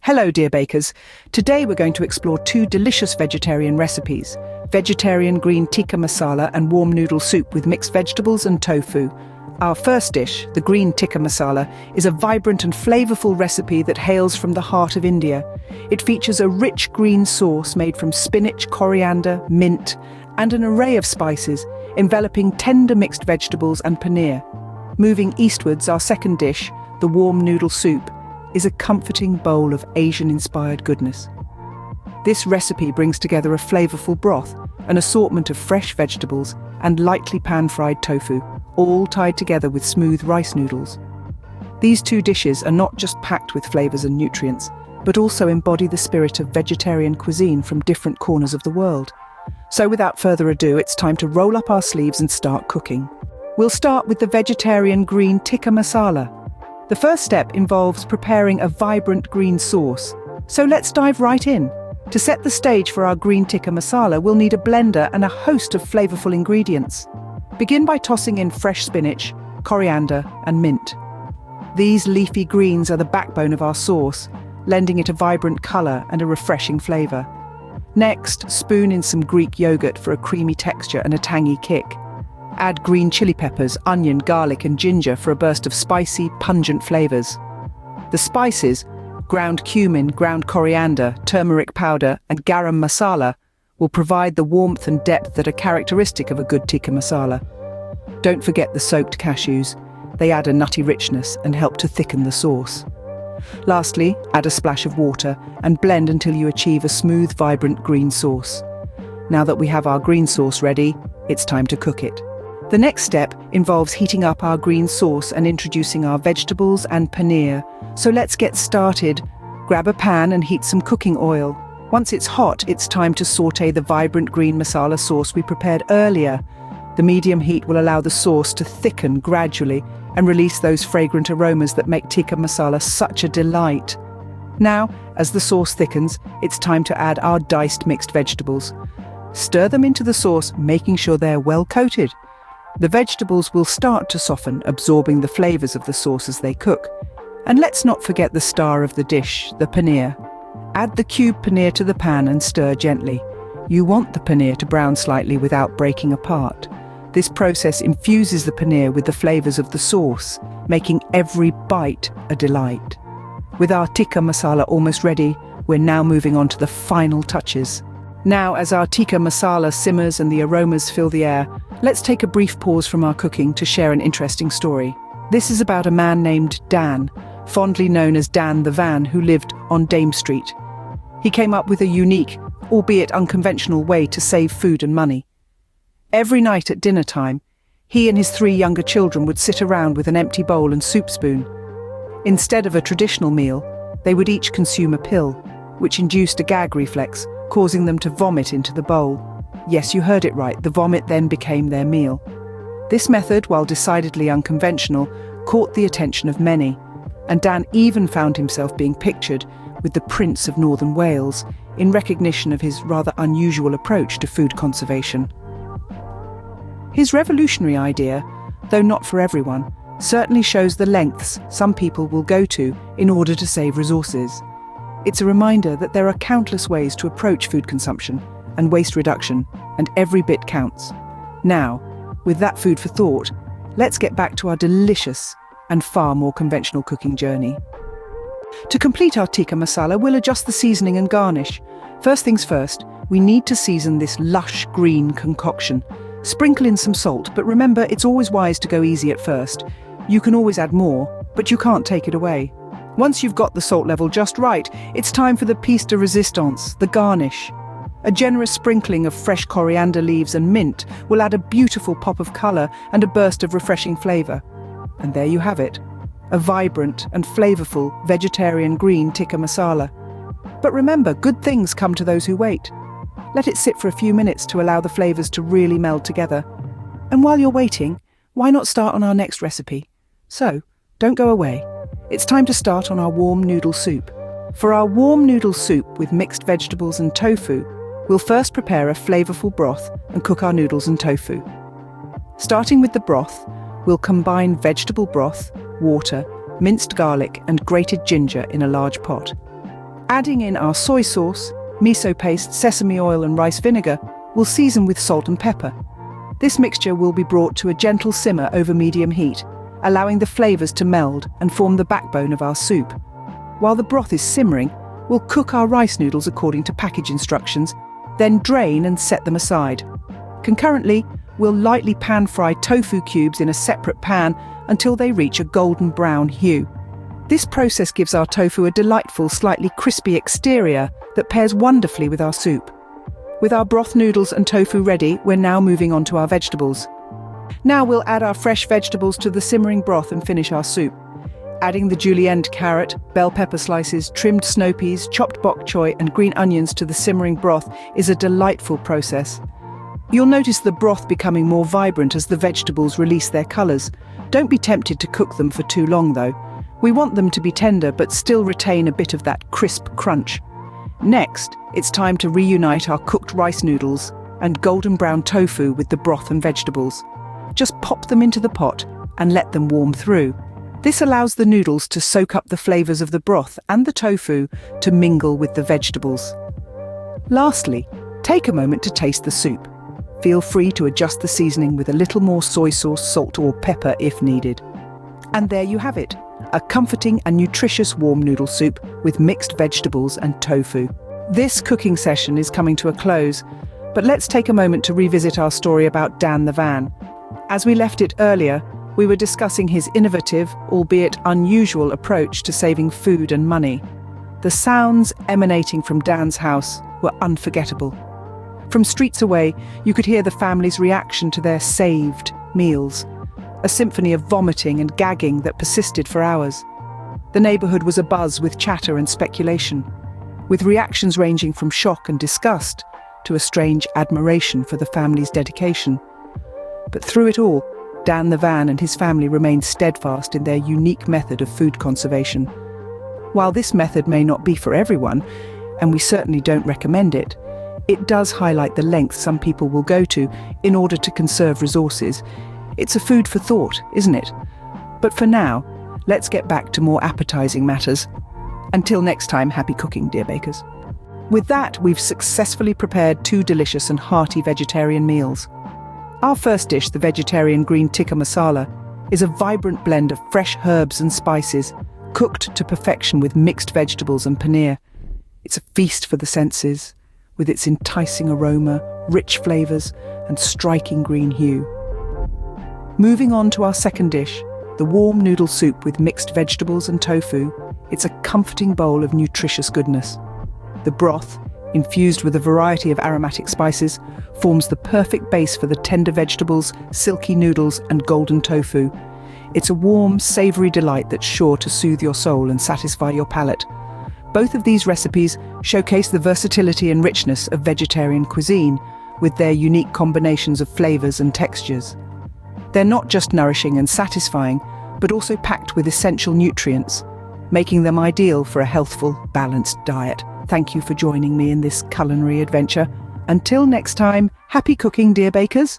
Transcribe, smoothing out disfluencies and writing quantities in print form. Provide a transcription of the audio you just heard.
Hello, dear bakers. Today we're going to explore two delicious vegetarian recipes: vegetarian green tikka masala and warm noodle soup with mixed vegetables and tofu. Our first dish, the green tikka masala, is a vibrant and flavorful recipe that hails from the heart of India. It features a rich green sauce made from spinach, coriander, mint, and an array of spices, enveloping tender mixed vegetables and paneer. Moving eastwards, our second dish, the warm noodle soup, is a comforting bowl of Asian-inspired goodness. This recipe brings together a flavorful broth, an assortment of fresh vegetables, and lightly pan-fried tofu, all tied together with smooth rice noodles. These two dishes are not just packed with flavors and nutrients, but also embody the spirit of vegetarian cuisine from different corners of the world. So without further ado, it's time to roll up our sleeves and start cooking. We'll start with the vegetarian green tikka masala. The first step involves preparing a vibrant green sauce. So let's dive right in. To set the stage for our green tikka masala, we'll need a blender and a host of flavorful ingredients. Begin by tossing in fresh spinach, coriander, and mint. These leafy greens are the backbone of our sauce, lending it a vibrant color and a refreshing flavor. Next, spoon in some Greek yogurt for a creamy texture and a tangy kick. Add green chili peppers, onion, garlic, and ginger for a burst of spicy, pungent flavors. The spices, ground cumin, ground coriander, turmeric powder, and garam masala, will provide the warmth and depth that are characteristic of a good tikka masala. Don't forget the soaked cashews. They add a nutty richness and help to thicken the sauce. Lastly, add a splash of water and blend until you achieve a smooth, vibrant green sauce. Now that we have our green sauce ready, it's time to cook it. The next step involves heating up our green sauce and introducing our vegetables and paneer. So let's get started. Grab a pan and heat some cooking oil. Once it's hot, it's time to sauté the vibrant green masala sauce we prepared earlier. The medium heat will allow the sauce to thicken gradually and release those fragrant aromas that make tikka masala such a delight. Now, as the sauce thickens, it's time to add our diced mixed vegetables. Stir them into the sauce, making sure they're well coated. The vegetables will start to soften, absorbing the flavors of the sauce as they cook. And let's not forget the star of the dish, the paneer. Add the cubed paneer to the pan and stir gently. You want the paneer to brown slightly without breaking apart. This process infuses the paneer with the flavors of the sauce, making every bite a delight. With our tikka masala almost ready, we're now moving on to the final touches. Now, as our tikka masala simmers and the aromas fill the air, let's take a brief pause from our cooking to share an interesting story. This is about a man named Dan, fondly known as Dan the Van, who lived on Dame Street. He came up with a unique, albeit unconventional way to save food and money. Every night at dinner time, he and his 3 younger children would sit around with an empty bowl and soup spoon. Instead of a traditional meal, they would each consume a pill, which induced a gag reflex, causing them to vomit into the bowl. Yes, you heard it right, the vomit then became their meal. This method, while decidedly unconventional, caught the attention of many, and Dan even found himself being pictured with the Prince of Northern Wales in recognition of his rather unusual approach to food conservation. His revolutionary idea, though not for everyone, certainly shows the lengths some people will go to in order to save resources. It's a reminder that there are countless ways to approach food consumption and waste reduction, and every bit counts. Now, with that food for thought, let's get back to our delicious and far more conventional cooking journey. To complete our tikka masala, we'll adjust the seasoning and garnish. First things first, we need to season this lush green concoction. Sprinkle in some salt, but remember, it's always wise to go easy at first. You can always add more, but you can't take it away. Once you've got the salt level just right, it's time for the piece de resistance, the garnish. A generous sprinkling of fresh coriander leaves and mint will add a beautiful pop of color and a burst of refreshing flavor. And there you have it, a vibrant and flavorful vegetarian green tikka masala. But remember, good things come to those who wait. Let it sit for a few minutes to allow the flavors to really meld together. And while you're waiting, why not start on our next recipe? So, don't go away. It's time to start on our warm noodle soup. For our warm noodle soup with mixed vegetables and tofu, we'll first prepare a flavorful broth and cook our noodles and tofu. Starting with the broth, we'll combine vegetable broth, water, minced garlic and grated ginger in a large pot. Adding in our soy sauce, miso paste, sesame oil and rice vinegar, we'll season with salt and pepper. This mixture will be brought to a gentle simmer over medium heat, allowing the flavors to meld and form the backbone of our soup. While the broth is simmering, we'll cook our rice noodles according to package instructions, then drain and set them aside. Concurrently, we'll lightly pan-fry tofu cubes in a separate pan until they reach a golden brown hue. This process gives our tofu a delightful, slightly crispy exterior that pairs wonderfully with our soup. With our broth noodles and tofu ready, we're now moving on to our vegetables. Now we'll add our fresh vegetables to the simmering broth and finish our soup. Adding the julienne carrot, bell pepper slices, trimmed snow peas, chopped bok choy and green onions to the simmering broth is a delightful process. You'll notice the broth becoming more vibrant as the vegetables release their colours. Don't be tempted to cook them for too long though. We want them to be tender but still retain a bit of that crisp crunch. Next, it's time to reunite our cooked rice noodles and golden brown tofu with the broth and vegetables. Just pop them into the pot and let them warm through. This allows the noodles to soak up the flavours of the broth and the tofu to mingle with the vegetables. Lastly, take a moment to taste the soup. Feel free to adjust the seasoning with a little more soy sauce, salt or pepper if needed. And there you have it, a comforting and nutritious warm noodle soup with mixed vegetables and tofu. This cooking session is coming to a close, but let's take a moment to revisit our story about Dan the Van. As we left it earlier, we were discussing his innovative, albeit unusual approach to saving food and money. The sounds emanating from Dan's house were unforgettable. From streets away, you could hear the family's reaction to their saved meals, a symphony of vomiting and gagging that persisted for hours. The neighbourhood was abuzz with chatter and speculation, with reactions ranging from shock and disgust to a strange admiration for the family's dedication. But through it all, Dan the Van and his family remained steadfast in their unique method of food conservation. While this method may not be for everyone, and we certainly don't recommend it, it does highlight the lengths some people will go to in order to conserve resources. It's a food for thought, isn't it? But for now, let's get back to more appetizing matters. Until next time, happy cooking, dear bakers. With that, we've successfully prepared 2 delicious and hearty vegetarian meals. Our first dish, the vegetarian Green Tikka Masala, is a vibrant blend of fresh herbs and spices, cooked to perfection with mixed vegetables and paneer. It's a feast for the senses, with its enticing aroma, rich flavours, and striking green hue. Moving on to our second dish, the warm noodle soup with mixed vegetables and tofu, it's a comforting bowl of nutritious goodness. The broth, infused with a variety of aromatic spices, forms the perfect base for the tender vegetables, silky noodles and golden tofu. It's a warm, savoury delight that's sure to soothe your soul and satisfy your palate. Both of these recipes showcase the versatility and richness of vegetarian cuisine, with their unique combinations of flavours and textures. They're not just nourishing and satisfying, but also packed with essential nutrients, making them ideal for a healthful, balanced diet. Thank you for joining me in this culinary adventure. Until next time, happy cooking, dear bakers!